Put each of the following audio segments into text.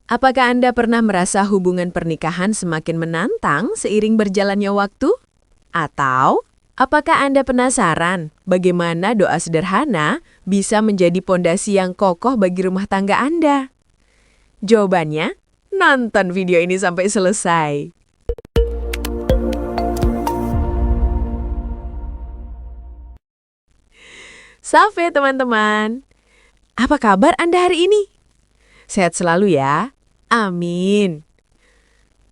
Apakah Anda pernah merasa hubungan pernikahan semakin menantang seiring berjalannya waktu? Atau, apakah Anda penasaran bagaimana doa sederhana bisa menjadi pondasi yang kokoh bagi rumah tangga Anda? Jawabannya, nonton video ini sampai selesai. Salve teman-teman, apa kabar Anda hari ini? Sehat selalu ya. Amin.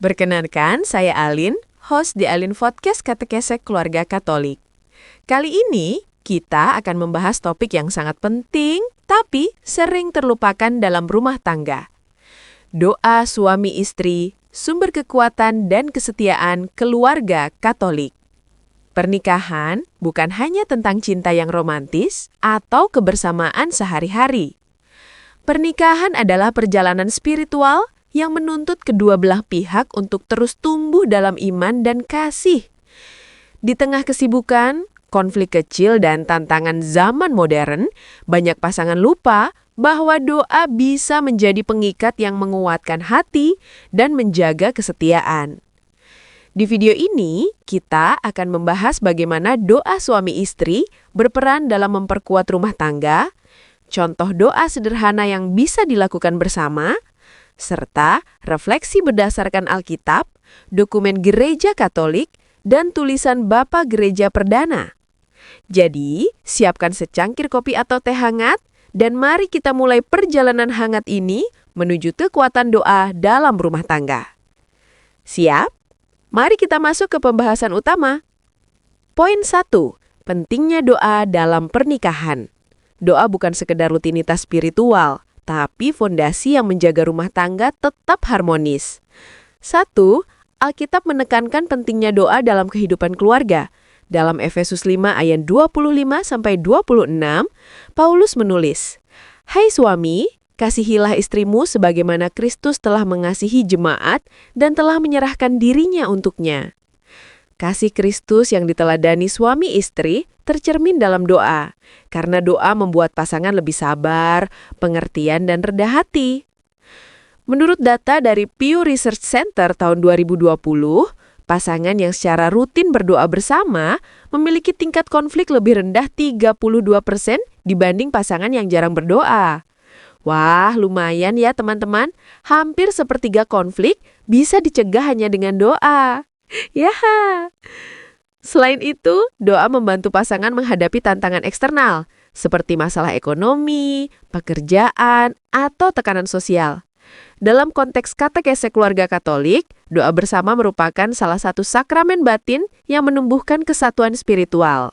Perkenalkan, saya Alin, host di Alin Podcast Katekese Keluarga Katolik. Kali ini, kita akan membahas topik yang sangat penting, tapi sering terlupakan dalam rumah tangga. Doa suami istri, sumber kekuatan dan kesetiaan keluarga Katolik. Pernikahan bukan hanya tentang cinta yang romantis atau kebersamaan sehari-hari. Pernikahan adalah perjalanan spiritual yang menuntut kedua belah pihak untuk terus tumbuh dalam iman dan kasih. Di tengah kesibukan, konflik kecil, dan tantangan zaman modern, banyak pasangan lupa bahwa doa bisa menjadi pengikat yang menguatkan hati dan menjaga kesetiaan. Di video ini, kita akan membahas bagaimana doa suami istri berperan dalam memperkuat rumah tangga, contoh doa sederhana yang bisa dilakukan bersama, serta refleksi berdasarkan Alkitab, dokumen Gereja Katolik, dan tulisan Bapak Gereja Perdana. Jadi, siapkan secangkir kopi atau teh hangat, dan mari kita mulai perjalanan hangat ini menuju kekuatan doa dalam rumah tangga. Siap? Mari kita masuk ke pembahasan utama. Poin 1. Pentingnya doa dalam pernikahan. Doa bukan sekedar rutinitas spiritual, tapi fondasi yang menjaga rumah tangga tetap harmonis. 1. Alkitab menekankan pentingnya doa dalam kehidupan keluarga. Dalam Efesus 5 ayat 25-26, Paulus menulis, "Hai suami, kasihilah istrimu sebagaimana Kristus telah mengasihi jemaat dan telah menyerahkan dirinya untuknya." Kasih Kristus yang diteladani suami istri tercermin dalam doa, karena doa membuat pasangan lebih sabar, pengertian, dan rendah hati. Menurut data dari Pew Research Center tahun 2020, pasangan yang secara rutin berdoa bersama memiliki tingkat konflik lebih rendah 32% dibanding pasangan yang jarang berdoa. Wah, lumayan ya teman-teman, hampir sepertiga konflik bisa dicegah hanya dengan doa. Ya. Selain itu, doa membantu pasangan menghadapi tantangan eksternal, seperti masalah ekonomi, pekerjaan, atau tekanan sosial. Dalam konteks katekese keluarga Katolik, doa bersama merupakan salah satu sakramen batin yang menumbuhkan kesatuan spiritual.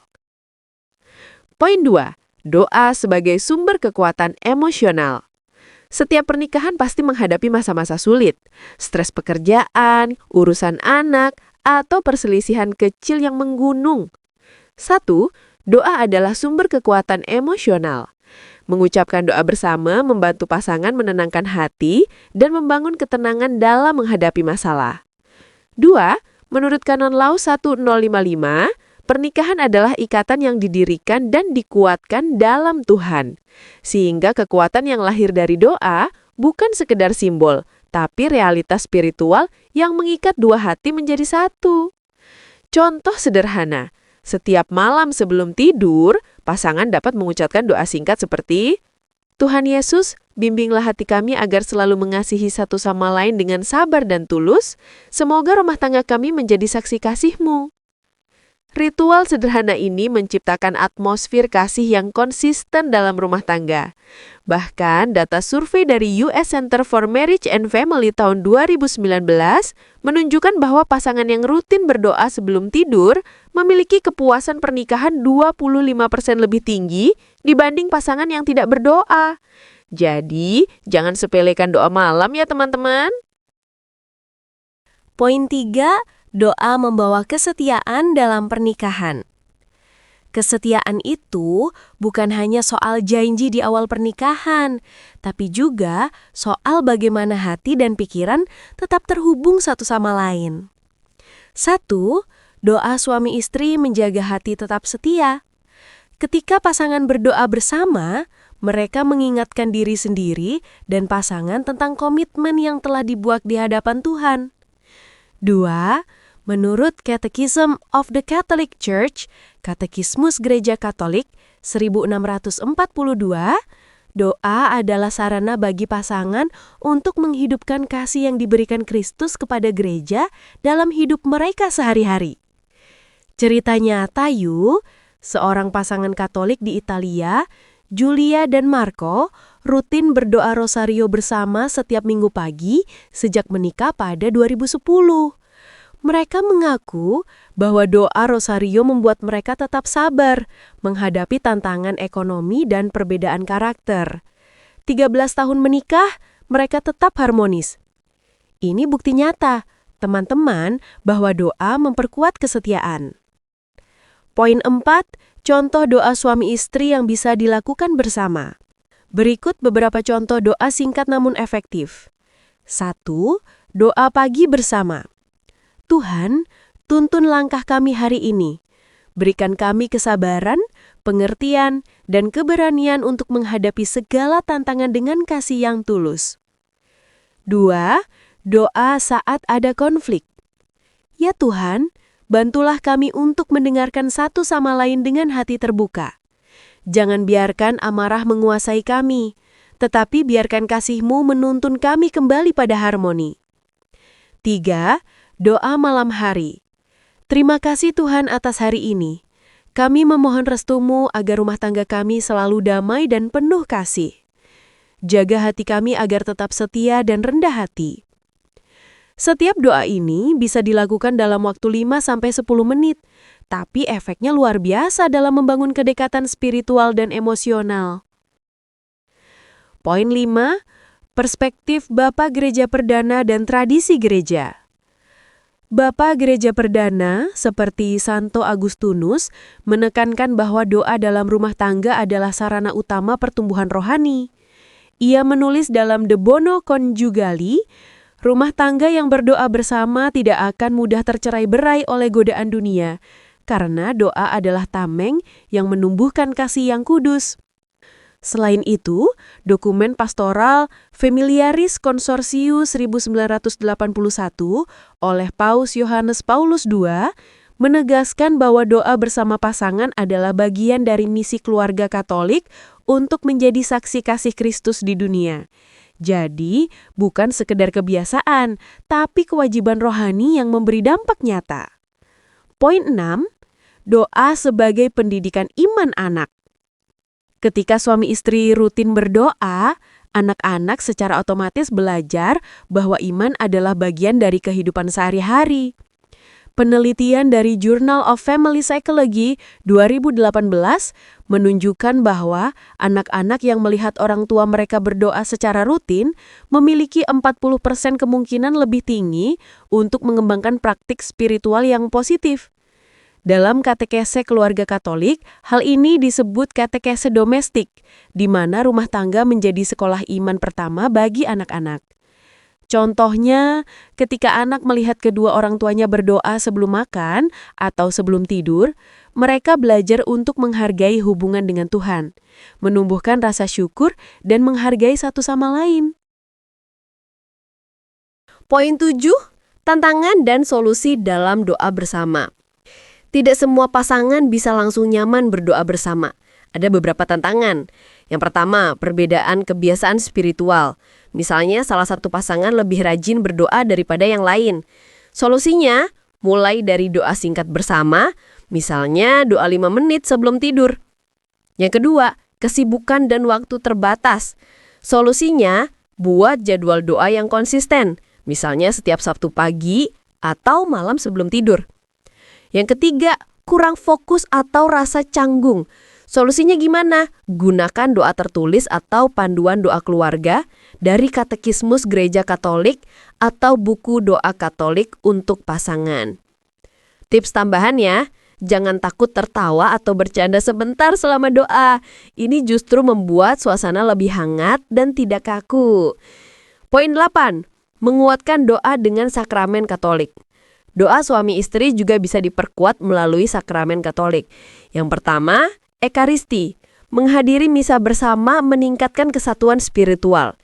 Poin 2. Doa sebagai sumber kekuatan emosional. Setiap pernikahan pasti menghadapi masa-masa sulit, stres pekerjaan, urusan anak, atau perselisihan kecil yang menggunung. 1. Doa adalah sumber kekuatan emosional. Mengucapkan doa bersama membantu pasangan menenangkan hati dan membangun ketenangan dalam menghadapi masalah. 2. Menurut Kanon Law 1055, pernikahan adalah ikatan yang didirikan dan dikuatkan dalam Tuhan. Sehingga kekuatan yang lahir dari doa bukan sekedar simbol, tapi realitas spiritual yang mengikat dua hati menjadi satu. Contoh sederhana, setiap malam sebelum tidur, pasangan dapat mengucapkan doa singkat seperti, "Tuhan Yesus, bimbinglah hati kami agar selalu mengasihi satu sama lain dengan sabar dan tulus. Semoga rumah tangga kami menjadi saksi kasih-Mu." Ritual sederhana ini menciptakan atmosfer kasih yang konsisten dalam rumah tangga. Bahkan, data survei dari US Center for Marriage and Family tahun 2019 menunjukkan bahwa pasangan yang rutin berdoa sebelum tidur memiliki kepuasan pernikahan 25% lebih tinggi dibanding pasangan yang tidak berdoa. Jadi, jangan sepelekan doa malam ya teman-teman. Poin 3. Doa membawa kesetiaan dalam pernikahan. Kesetiaan itu bukan hanya soal janji di awal pernikahan, tapi juga soal bagaimana hati dan pikiran tetap terhubung satu sama lain. 1. Doa suami istri menjaga hati tetap setia. Ketika pasangan berdoa bersama, Mereka mengingatkan diri sendiri dan pasangan tentang komitmen yang telah dibuat di hadapan Tuhan. 2. Menurut Catechism of the Catholic Church, Katekismus Gereja Katolik 1642, doa adalah sarana bagi pasangan untuk menghidupkan kasih yang diberikan Kristus kepada gereja dalam hidup mereka sehari-hari. Cerita nyata yuk, seorang pasangan Katolik di Italia, Julia dan Marco, rutin berdoa rosario bersama setiap minggu pagi sejak menikah pada 2010. Mereka mengaku bahwa doa rosario membuat mereka tetap sabar menghadapi tantangan ekonomi dan perbedaan karakter. 13 tahun menikah, mereka tetap harmonis. Ini bukti nyata, teman-teman, bahwa doa memperkuat kesetiaan. Poin 4, contoh doa suami istri yang bisa dilakukan bersama. Berikut beberapa contoh doa singkat namun efektif. 1. Doa pagi bersama. Tuhan, tuntun langkah kami hari ini. Berikan kami kesabaran, pengertian, dan keberanian untuk menghadapi segala tantangan dengan kasih yang tulus. 2. Doa saat ada konflik. Ya Tuhan, bantulah kami untuk mendengarkan satu sama lain dengan hati terbuka. Jangan biarkan amarah menguasai kami, tetapi biarkan kasih-Mu menuntun kami kembali pada harmoni. 3. Doa malam hari. Terima kasih Tuhan atas hari ini. Kami memohon restu-Mu agar rumah tangga kami selalu damai dan penuh kasih. Jaga hati kami agar tetap setia dan rendah hati. Setiap doa ini bisa dilakukan dalam waktu 5-10 menit, tapi efeknya luar biasa dalam membangun kedekatan spiritual dan emosional. Poin 5, perspektif Bapa Gereja Perdana dan tradisi gereja. Bapa Gereja Perdana, seperti Santo Agustinus, menekankan bahwa doa dalam rumah tangga adalah sarana utama pertumbuhan rohani. Ia menulis dalam De Bono Conjugali, rumah tangga yang berdoa bersama tidak akan mudah tercerai-berai oleh godaan dunia, karena doa adalah tameng yang menumbuhkan kasih yang kudus. Selain itu, dokumen pastoral Familiaris Consortio 1981 oleh Paus Yohanes Paulus II menegaskan bahwa doa bersama pasangan adalah bagian dari misi keluarga Katolik untuk menjadi saksi kasih Kristus di dunia. Jadi, bukan sekedar kebiasaan, tapi kewajiban rohani yang memberi dampak nyata. Poin 6, doa sebagai pendidikan iman anak. Ketika suami istri rutin berdoa, anak-anak secara otomatis belajar bahwa iman adalah bagian dari kehidupan sehari-hari. Penelitian dari Journal of Family Psychology 2018 menunjukkan bahwa anak-anak yang melihat orang tua mereka berdoa secara rutin memiliki 40% kemungkinan lebih tinggi untuk mengembangkan praktik spiritual yang positif. Dalam katekese keluarga Katolik, hal ini disebut katekese domestik, di mana rumah tangga menjadi sekolah iman pertama bagi anak-anak. Contohnya, ketika anak melihat kedua orang tuanya berdoa sebelum makan atau sebelum tidur, mereka belajar untuk menghargai hubungan dengan Tuhan, menumbuhkan rasa syukur, dan menghargai satu sama lain. Poin 7, tantangan dan solusi dalam doa bersama. Tidak semua pasangan bisa langsung nyaman berdoa bersama. Ada beberapa tantangan. Yang pertama, perbedaan kebiasaan spiritual. Misalnya, salah satu pasangan lebih rajin berdoa daripada yang lain. Solusinya, mulai dari doa singkat bersama, misalnya doa 5 menit sebelum tidur. Yang kedua, kesibukan dan waktu terbatas. Solusinya, buat jadwal doa yang konsisten, misalnya setiap Sabtu pagi atau malam sebelum tidur. Yang ketiga, kurang fokus atau rasa canggung. Solusinya gimana? Gunakan doa tertulis atau panduan doa keluarga dari Katekismus Gereja Katolik atau buku doa Katolik untuk pasangan. Tips tambahan ya, jangan takut tertawa atau bercanda sebentar selama doa. Ini justru membuat suasana lebih hangat dan tidak kaku. Poin 8, menguatkan doa dengan sakramen Katolik. Doa suami istri juga bisa diperkuat melalui sakramen Katolik. Yang pertama, Ekaristi, menghadiri misa bersama meningkatkan kesatuan spiritual.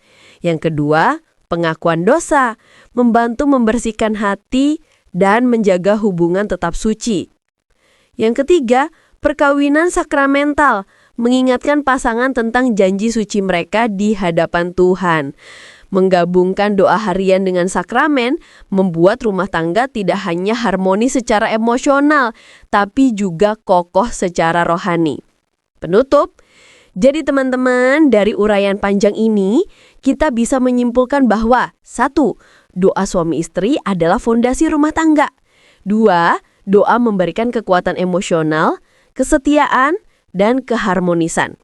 Yang kedua, pengakuan dosa, membantu membersihkan hati dan menjaga hubungan tetap suci. Yang ketiga, perkawinan sakramental, mengingatkan pasangan tentang janji suci mereka di hadapan Tuhan. Menggabungkan doa harian dengan sakramen membuat rumah tangga tidak hanya harmoni secara emosional, tapi juga kokoh secara rohani. Penutup, jadi teman-teman, dari uraian panjang ini, kita bisa menyimpulkan bahwa 1. Doa suami istri adalah fondasi rumah tangga. 2. Doa memberikan kekuatan emosional, kesetiaan, dan keharmonisan.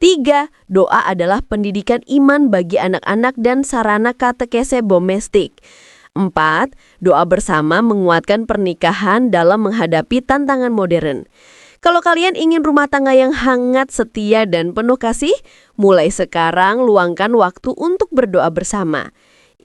3. Doa adalah pendidikan iman bagi anak-anak dan sarana katekese domestik. 4. Doa bersama menguatkan pernikahan dalam menghadapi tantangan modern. Kalau kalian ingin rumah tangga yang hangat, setia, dan penuh kasih, mulai sekarang luangkan waktu untuk berdoa bersama.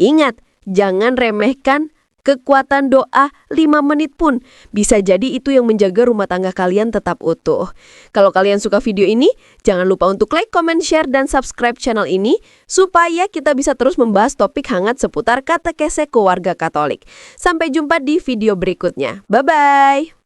Ingat, jangan remehkan kekuatan doa 5 menit pun. Bisa jadi itu yang menjaga rumah tangga kalian tetap utuh. Kalau kalian suka video ini, jangan lupa untuk like, comment, share, dan subscribe channel ini supaya kita bisa terus membahas topik hangat seputar katekese keluarga Katolik. Sampai jumpa di video berikutnya. Bye-bye!